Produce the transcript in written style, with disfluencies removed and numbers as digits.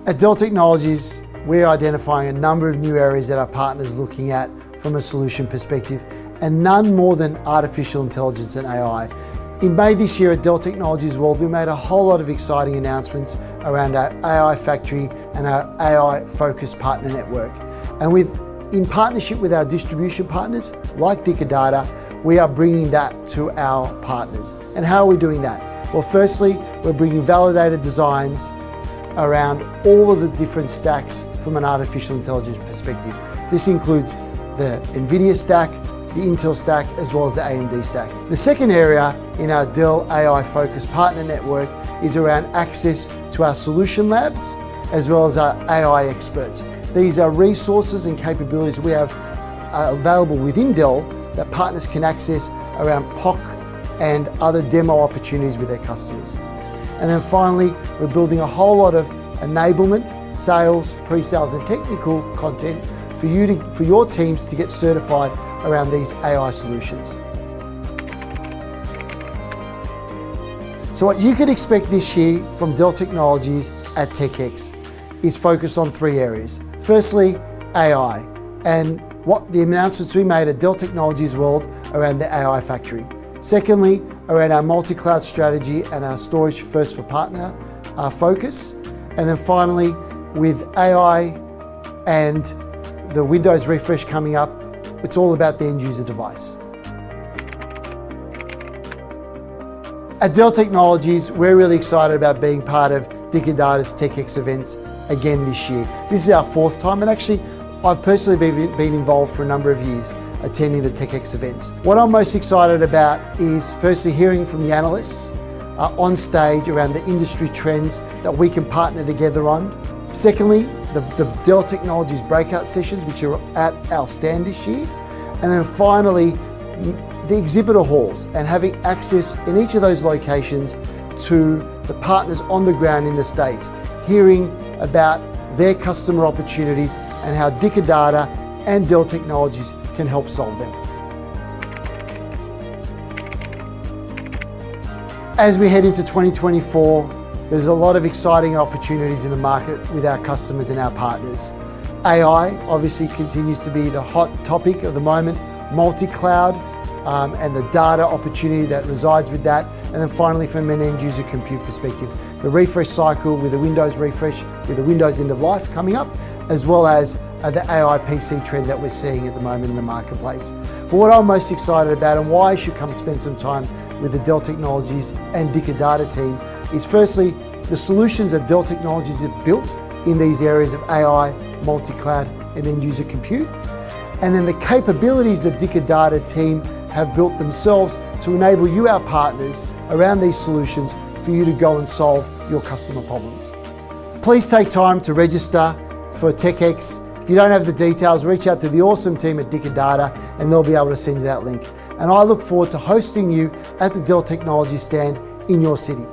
At Dell Technologies, we're identifying a number of new areas that our partners are looking at from a solution perspective, and none more than artificial intelligence and AI. In May this year at Dell Technologies World, we made a whole lot of exciting announcements around our AI factory and our AI-focused partner network. And in partnership with our distribution partners, like Dicker Data, we are bringing that to our partners. And how are we doing that? Well, firstly, we're bringing validated designs around all of the different stacks from an artificial intelligence perspective. This includes the NVIDIA stack, the Intel stack, as well as the AMD stack. The second area in our Dell AI-focused partner network is around access to our solution labs, as well as our AI experts. These are resources and capabilities we have available within Dell that partners can access around POC and other demo opportunities with their customers. And then finally, we're building a whole lot of enablement, sales, pre-sales, and technical content for your teams to get certified around these AI solutions. So what you can expect this year from Dell Technologies at TechX is focused on three areas. Firstly, AI, and what the announcements we made at Dell Technologies World around the AI factory. Secondly, around our multi-cloud strategy and our storage first for partner focus. And then finally, with AI and the Windows refresh coming up, it's all about the end user device. At Dell Technologies, we're really excited about being part of Dicker Data's TechX events again this year. This is our fourth time, and actually, I've personally been involved for a number of years attending the TechX events. What I'm most excited about is firstly hearing from the analysts on stage around the industry trends that we can partner together on. Secondly, the Dell Technologies breakout sessions, which are at our stand this year. And then finally, the exhibitor halls and having access in each of those locations to the partners on the ground in the States, hearing about their customer opportunities and how Dicker Data and Dell Technologies can help solve them. As we head into 2024, there's a lot of exciting opportunities in the market with our customers and our partners. AI obviously continues to be the hot topic of the moment, multi-cloud, and the data opportunity that resides with that. And then finally, from an end user compute perspective, the refresh cycle with the Windows refresh, with the Windows end of life coming up, as well as the AI PC trend that we're seeing at the moment in the marketplace. But what I'm most excited about and why I should come spend some time with the Dell Technologies and Dicker Data team is firstly, the solutions that Dell Technologies have built in these areas of AI, multi-cloud, and end user compute. And then the capabilities that Dicker Data team have built themselves to enable you, our partners, around these solutions for you to go and solve your customer problems. Please take time to register for TechX. If you don't have the details, reach out to the awesome team at Dicker Data and they'll be able to send you that link. And I look forward to hosting you at the Dell Technologies stand in your city.